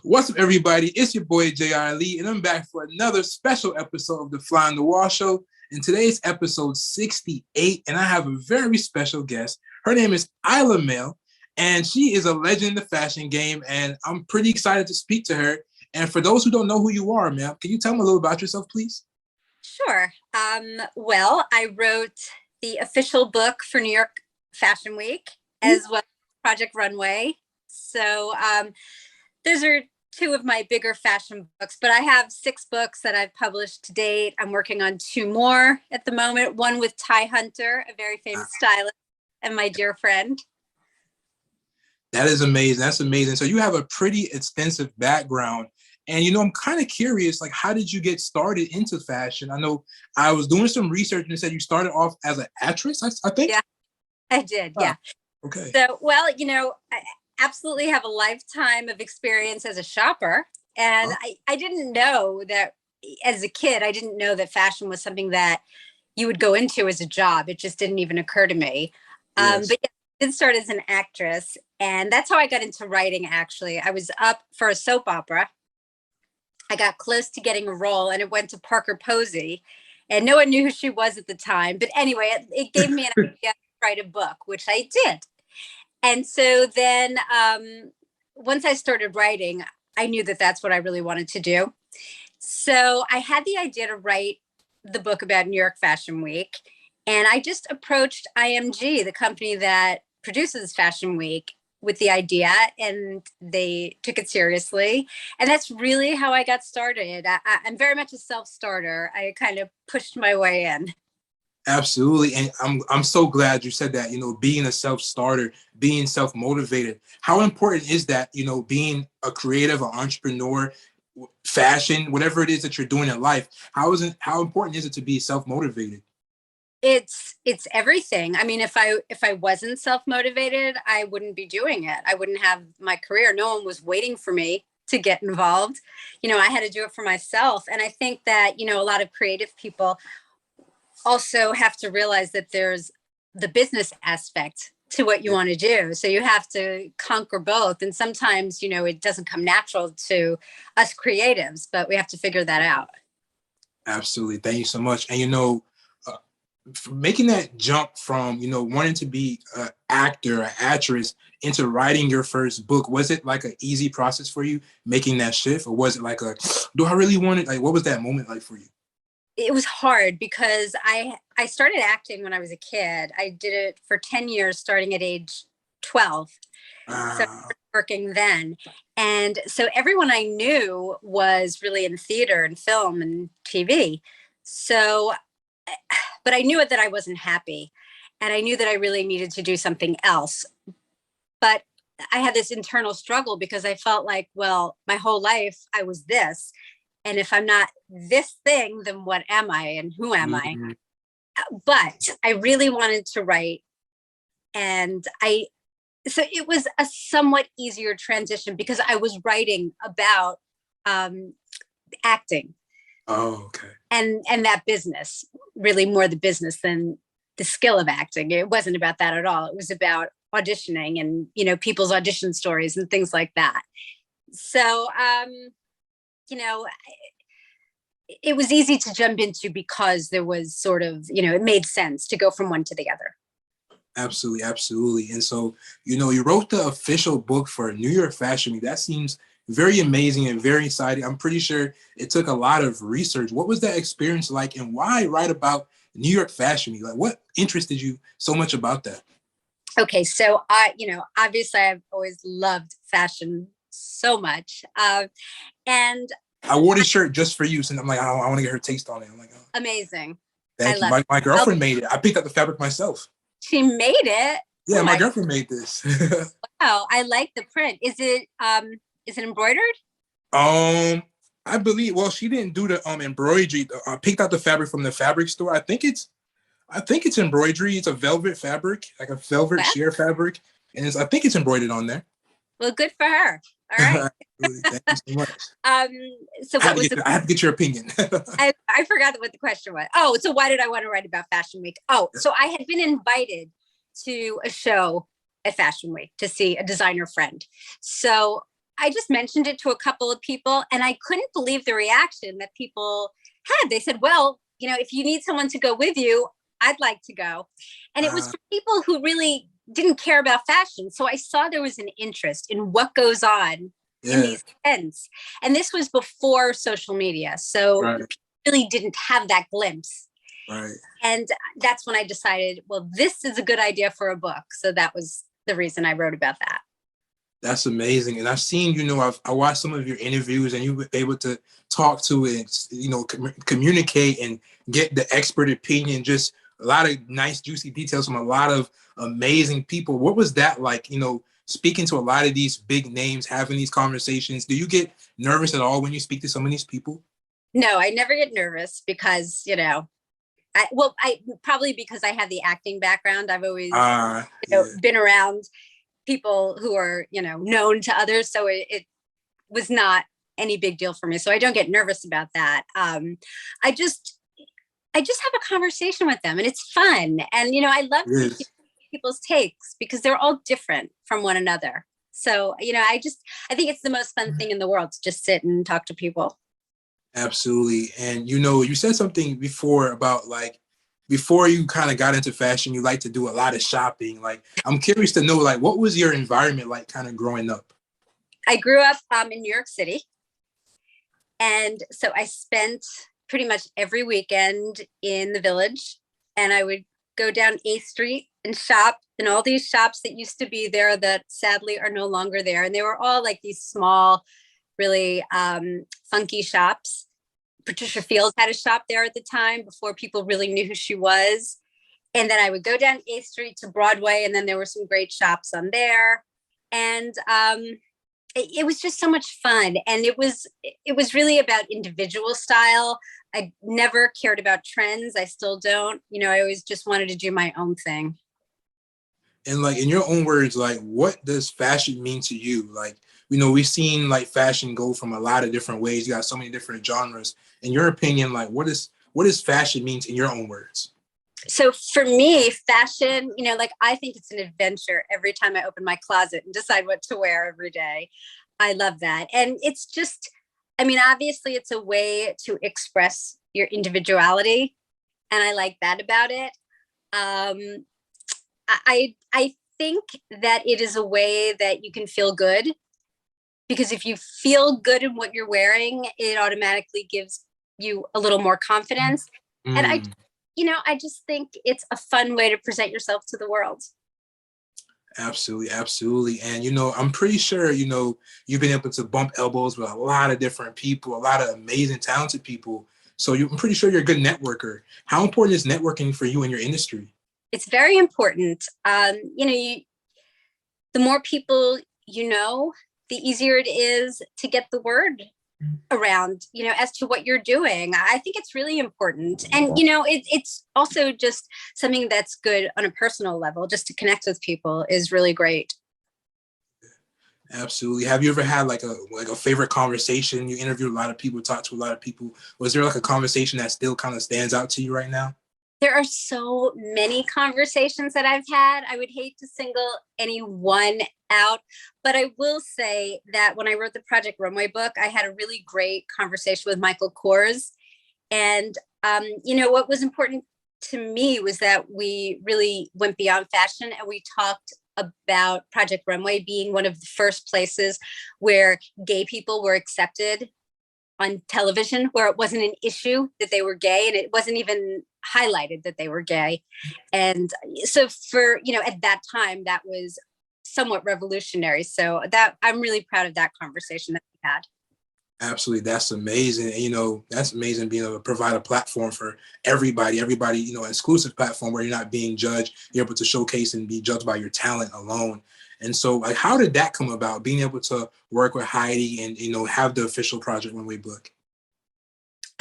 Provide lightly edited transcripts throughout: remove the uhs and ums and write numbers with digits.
What's up, everybody? It's your boy J.R. Lee, and I'm back for another special episode of the Fly on the Wall Show. And today's episode 68, and I have a very special guest. Her name is Eila Mell, and she is a legend in the fashion game, and I'm pretty excited to speak to her. And for those who don't know who you are, Mel, can you tell me a little about yourself, please? Sure. Well, I wrote the official book for New York Fashion Week, as well as Project Runway. So those are two of my bigger fashion books, but I have 6 books that I've published to date. I'm working on 2 more at the moment, one with Ty Hunter, a very famous stylist and my dear friend. That is amazing. That's amazing. So you have a pretty extensive background. And, I'm kind of curious, like, how did you get started into fashion? I know I was doing some research and it said you started off as an actress, I think? Yeah, I did. Yeah. Okay. So, well, I absolutely have a lifetime of experience as a shopper. And I didn't know that as a kid, I didn't know that fashion was something that you would go into as a job. It just didn't even occur to me. Yes. But yeah, I did start as an actress. And that's how I got into writing, actually. I was up for a soap opera. I got close to getting a role, and it went to Parker Posey. And no one knew who she was at the time. But anyway, it gave me an idea to write a book, which I did. And so then once I started writing, I knew that that's what I really wanted to do. So I had the idea to write the book about New York Fashion Week. And I just approached IMG, the company that produces Fashion Week, with the idea, and they took it seriously. And that's really how I got started. I'm very much a self-starter. I kind of pushed my way in. Absolutely. And I'm so glad you said that, being a self-starter, being self-motivated. How important is that, being a creative, an entrepreneur, fashion, whatever it is that you're doing in life? How important is it to be self-motivated? It's everything. I mean, if I wasn't self-motivated, I wouldn't be doing it. I wouldn't have my career. No one was waiting for me to get involved. I had to do it for myself. And I think that, a lot of creative people also have to realize that there's the business aspect to what you want to do. So you have to conquer both. And sometimes, it doesn't come natural to us creatives, but we have to figure that out. Absolutely. Thank you so much. And, making that jump from, wanting to be an actor, an actress, into writing your first book, was it like an easy process for you making that shift? Or was it like do I really want it? Like, what was that moment like for you? It was hard because I started acting when I was a kid. I did it for 10 years, starting at age 12. So I started working then. And so everyone I knew was really in theater and film and TV. So, but I knew that I wasn't happy, and I knew that I really needed to do something else. But I had this internal struggle because I felt like, well, my whole life I was this. And if I'm not this thing, then what am I and who am I? But I really wanted to write. And so it was a somewhat easier transition because I was writing about acting. Oh, okay. And that business, really more the business than the skill of acting. It wasn't about that at all. It was about auditioning and, people's audition stories and things like that. So, it was easy to jump into because there was sort of, it made sense to go from one to the other. Absolutely. Absolutely. And so, you wrote the official book for New York Fashion Week. That seems very amazing and very exciting. I'm pretty sure it took a lot of research. What was that experience like, and why write about New York Fashion Week? Like, what interested you so much about that? Okay. So obviously I've always loved fashion so much. And I wore this shirt just for you, since I'm like, I want to get her taste on it. I'm like, oh. Amazing. Thank you. My girlfriend made it. I picked up the fabric myself. She made it? Yeah, my girlfriend made this. Wow, I like the print. Is it embroidered? I believe. Well, she didn't do the embroidery. I picked out the fabric from the fabric store. I think it's embroidery. It's a velvet fabric, like a velvet sheer fabric, and I think it's embroidered on there. Well, good for her. All right. Thank you so much. So I have to get your opinion. I forgot what the question was. Oh, so why did I want to write about Fashion Week? Oh, so I had been invited to a show at Fashion Week to see a designer friend. So I just mentioned it to a couple of people, and I couldn't believe the reaction that people had. They said, well, if you need someone to go with you, I'd like to go. And it was for people who really didn't care about fashion. So I saw there was an interest in what goes on in these events. And this was before social media. So people really didn't have that glimpse. Right. And that's when I decided, well, this is a good idea for a book. So that was the reason I wrote about that. That's amazing. And I've seen, I watched some of your interviews, and you were able to talk to it, communicate and get the expert opinion, just a lot of nice, juicy details from a lot of amazing people. What was that like, speaking to a lot of these big names, having these conversations? Do you get nervous at all when you speak to some of these people? No, I never get nervous because, I probably because I have the acting background. I've always been around people who are, known to others. So it was not any big deal for me. So I don't get nervous about that. I just have a conversation with them, and it's fun. And, I love people's takes because they're all different from one another. So, I think it's the most fun thing in the world to just sit and talk to people. Absolutely. And, you said something before about before you kind of got into fashion, you like to do a lot of shopping. I'm curious to know, what was your environment like kind of growing up? I grew up in New York City. And so I spent pretty much every weekend in the Village, and I would go down 8th Street and shop in all these shops that used to be there that sadly are no longer there. And they were all like these small, really funky shops. Patricia Fields had a shop there at the time before people really knew who she was. And then I would go down 8th Street to Broadway, and then there were some great shops on there. And it was just so much fun. And it was really about individual style. I never cared about trends. I still don't. I always just wanted to do my own thing. And in your own words, what does fashion mean to you? We've seen fashion go from a lot of different ways. You got so many different genres. In your opinion, what does fashion mean in your own words? So for me, fashion, I think it's an adventure every time I open my closet and decide what to wear every day. I love that. And it's just, obviously it's a way to express your individuality. And I like that about it. I think that it is a way that you can feel good, because if you feel good in what you're wearing, it automatically gives you a little more confidence. And I just think it's a fun way to present yourself to the world. Absolutely. Absolutely. And, I'm pretty sure, you've been able to bump elbows with a lot of different people, a lot of amazing, talented people. So I'm pretty sure you're a good networker. How important is networking for you in your industry? It's very important. The more people the easier it is to get the word around, as to what you're doing. I think it's really important. And, it's also just something that's good on a personal level. Just to connect with people is really great. Absolutely. Have you ever had a favorite conversation? You interviewed a lot of people, talked to a lot of people. Was there a conversation that still kind of stands out to you right now? There are so many conversations that I've had. I would hate to single any one out, but I will say that when I wrote the Project Runway book, I had a really great conversation with Michael Kors. And, what was important to me was that we really went beyond fashion, and we talked about Project Runway being one of the first places where gay people were accepted on television, where it wasn't an issue that they were gay, and it wasn't even highlighted that they were gay. And so for, at that time, that was somewhat revolutionary. So that I'm really proud of that conversation that we had. Absolutely. That's amazing. And, that's amazing being able to provide a platform for everybody, an exclusive platform where you're not being judged. You're able to showcase and be judged by your talent alone. And so how did that come about, being able to work with Heidi and, have the official Project Runway book?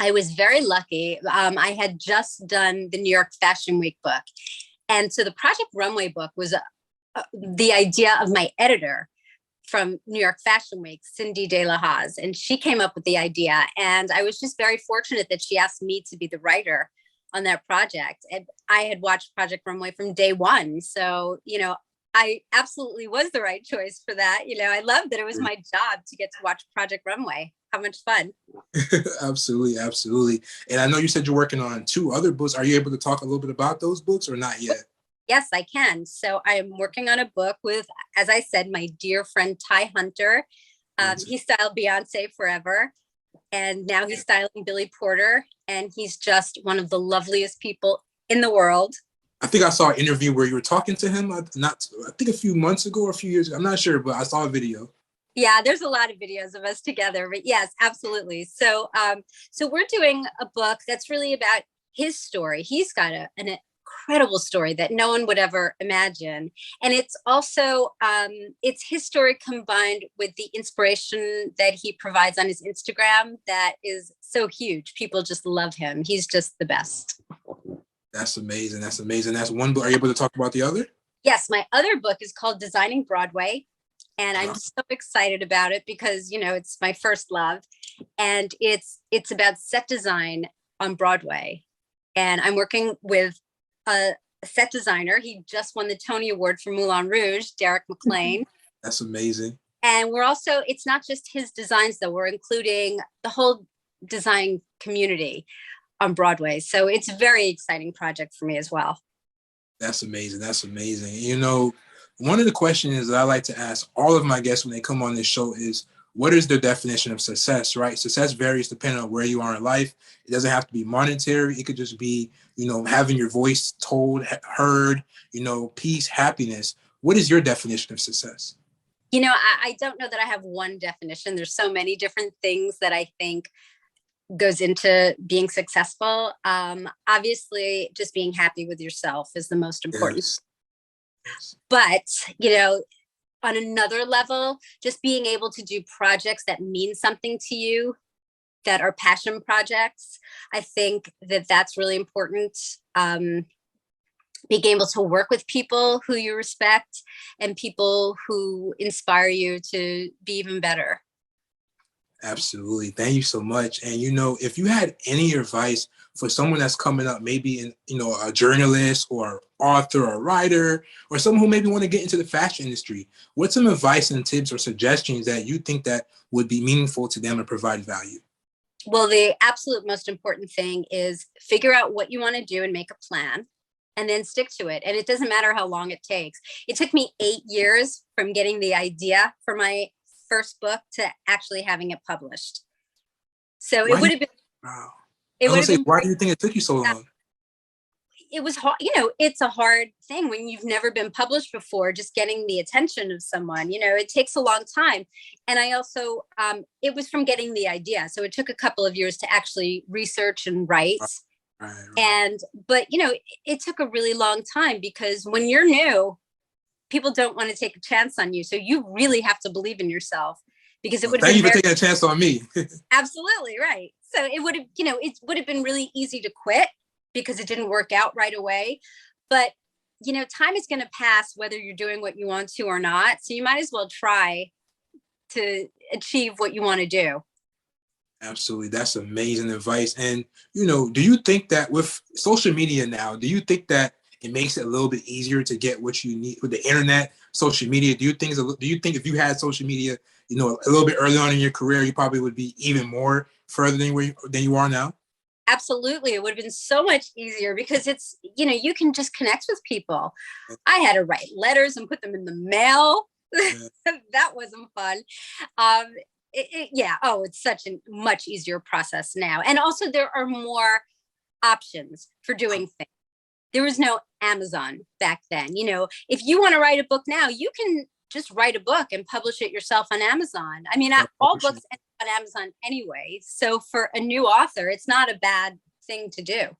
I was very lucky. I had just done the New York Fashion Week book. And so the Project Runway book was the idea of my editor from New York Fashion Week, Cindy De La Hoz. And she came up with the idea. And I was just very fortunate that she asked me to be the writer on that project. And I had watched Project Runway from day one. So, I absolutely was the right choice for that. I love that it was my job to get to watch Project Runway. How much fun. Absolutely, absolutely. And I know you said you're working on 2 other books. Are you able to talk a little bit about those books or not yet? Yes, I can. So I am working on a book with, as I said, my dear friend Ty Hunter. He styled Beyonce forever, and now he's styling Billy Porter, and he's just one of the loveliest people in the world. I think I saw an interview where you were talking to him, I think a few months ago or a few years ago. I'm not sure, but I saw a video. Yeah, there's a lot of videos of us together, but yes, absolutely. So we're doing a book that's really about his story. He's got an incredible story that no one would ever imagine. And it's also, it's his story combined with the inspiration that he provides on his Instagram that is so huge. People just love him. He's just the best. That's amazing. That's amazing. That's one book. Are you able to talk about the other? Yes, my other book is called Designing Broadway. And I'm so excited about it because, it's my first love. And it's about set design on Broadway. And I'm working with a set designer. He just won the Tony Award for Moulin Rouge, Derek McLean. That's amazing. And we're also, it's not just his designs, though. We're including the whole design community on Broadway. So it's a very exciting project for me as well. That's amazing. That's amazing. One of the questions that I like to ask all of my guests when they come on this show is, what is their definition of success, right? Success varies depending on where you are in life. It doesn't have to be monetary. It could just be, having your voice told, heard, peace, happiness. What is your definition of success? I don't know that I have one definition. There's so many different things that I think goes into being successful. Obviously, just being happy with yourself is the most important. Yes. But, on another level, just being able to do projects that mean something to you, that are passion projects, I think that that's really important. Being able to work with people who you respect and people who inspire you to be even better. Absolutely. Thank you so much. And, if you had any advice for someone that's coming up, maybe a journalist or author or writer, or someone who maybe want to get into the fashion industry, what's some advice and tips or suggestions that you think that would be meaningful to them and provide value? Well, the absolute most important thing is figure out what you want to do and make a plan and then stick to it. And it doesn't matter how long it takes. It took me 8 years from getting the idea for my first book to actually having it published. So it would have been. Wow. Why do you think it took you so long? It was hard. It's a hard thing when you've never been published before, just getting the attention of someone, it takes a long time. And I also, it was from getting the idea. So it took a couple of years to actually research and write. Right. But it took a really long time because when you're new, people don't want to take a chance on you. So you really have to believe in yourself because it would. Thank you for taking a chance on me. Absolutely right. So it would have, it would have been really easy to quit because it didn't work out right away. But, time is going to pass whether you're doing what you want to or not. So you might as well try to achieve what you want to do. Absolutely. That's amazing advice. And, do you think that with social media now, do you think that it makes it a little bit easier to get what you need with the internet, social media? Do you think if you had social media, a little bit early on in your career, you probably would be even more further than you are now? Absolutely. It would have been so much easier because it's, you can just connect with people. I had to write letters and put them in the mail. Yeah. That wasn't fun. It's such a much easier process now. And also there are more options for doing things. There was no Amazon back then. If you want to write a book now, you can just write a book and publish it yourself on Amazon. I mean, all books end up on Amazon anyway. So for a new author, it's not a bad thing to do.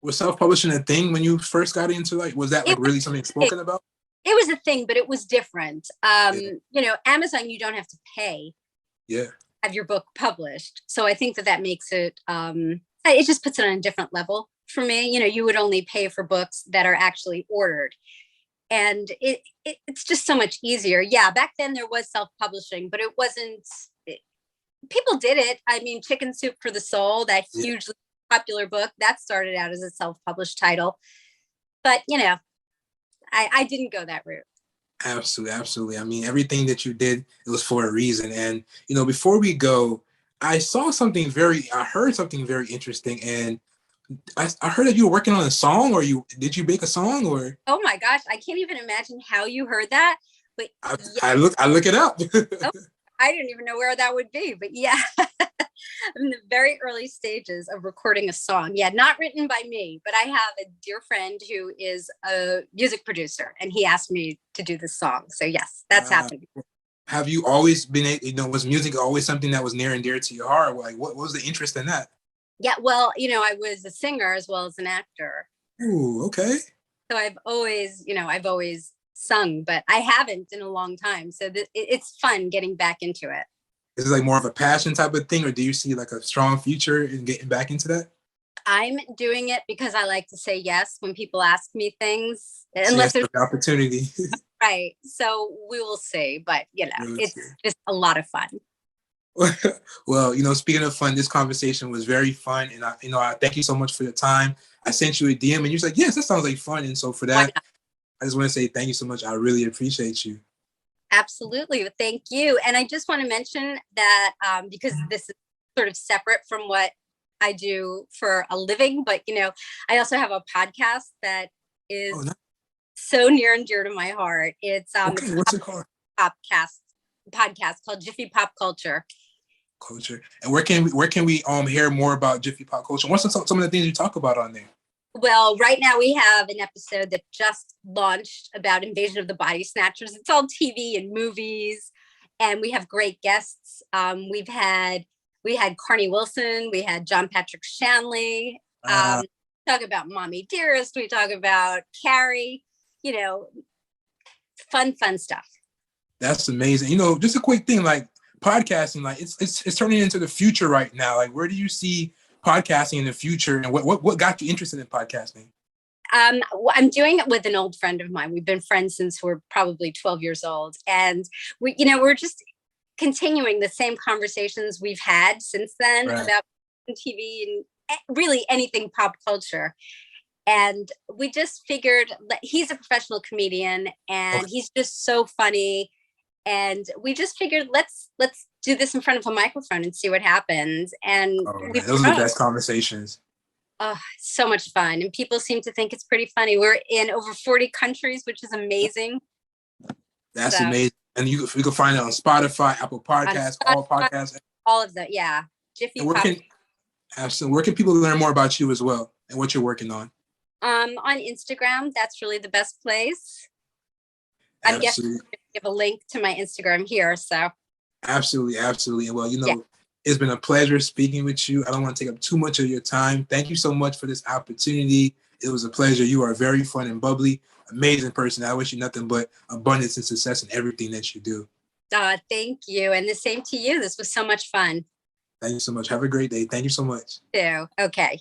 Was self-publishing a thing when you first got into was that really something spoken about? It was a thing, but it was different. Amazon, you don't have to pay. Yeah. Have your book published. So I think that makes it, it just puts it on a different level for me. You would only pay for books that are actually ordered. And it's just so much easier. Yeah, back then there was self-publishing, but it wasn't, people did it. I mean, Chicken Soup for the Soul, that hugely popular book, that started out as a self-published title. But, I didn't go that route. Absolutely, absolutely. I mean, everything that you did, it was for a reason. And before we go, I heard something very interesting, and I heard that you were working on a song, or did you make a song, or Oh my gosh, I can't even imagine how you heard that. But I, yeah, I look it up. oh, I didn't even know where that would be. But yeah, I'm in the very early stages of recording a song. Yeah, not written by me, but I have a dear friend who is a music producer, and he asked me to do this song. So yes, that's happening. Have you always been, was music always something that was near and dear to your heart? Like, what was the interest in that? Yeah, well, I was a singer as well as an actor. Ooh, okay. So I've always sung, but I haven't in a long time. So it's fun getting back into it. Is it like more of a passion type of thing, or do you see like a strong future in getting back into that? I'm doing it because I like to say yes when people ask me things, So unless yes, there's the opportunity. right. So we will see, but it's just a lot of fun. Well, speaking of fun, this conversation was very fun, and I thank you so much for your time. I sent you a DM, and you was like, "Yes, that sounds like fun." And so for that, I just want to say thank you so much. I really appreciate you. Absolutely, thank you. And I just want to mention that because this is sort of separate from what I do for a living, but I also have a podcast that is so near and dear to my heart. It's okay. What's it called? Podcast called Jiffy Pop Culture. And where can we hear more about Jiffy Pop Culture? What's some of the things you talk about on there? Well, right now we have an episode that just launched about Invasion of the Body Snatchers. It's all TV and movies, and we have great guests. We had Carney Wilson, we had John Patrick Shanley. Talk about Mommy Dearest. We talk about Carrie. Fun stuff. That's amazing. Just a quick thing, like podcasting, like it's turning into the future right now. Like, where do you see podcasting in the future, and what got you interested in podcasting? I'm doing it with an old friend of mine. We've been friends since we're probably 12 years old, and we're just continuing the same conversations we've had since then about TV and really anything pop culture. And we just figured, he's a professional comedian, and he's just so funny. And we just figured, let's do this in front of a microphone and see what happens. And those are the best conversations. Oh, so much fun. And people seem to think it's pretty funny. We're in over 40 countries, which is amazing. That's amazing. And you can find it on Spotify, Apple Podcasts, all podcasts. All of them, yeah. Jiffy Pop. Absolutely. Where can people learn more about you as well and what you're working on? On Instagram, that's really the best place. I'm guessing to give a link to my Instagram here. So absolutely. Well, it's been a pleasure speaking with you. I don't want to take up too much of your time. Thank you so much for this opportunity. It was a pleasure. You are very fun and bubbly, amazing person. I wish you nothing but abundance and success in everything that you do. Thank you. And the same to you. This was so much fun. Thank you so much. Have a great day. Thank you so much. Okay.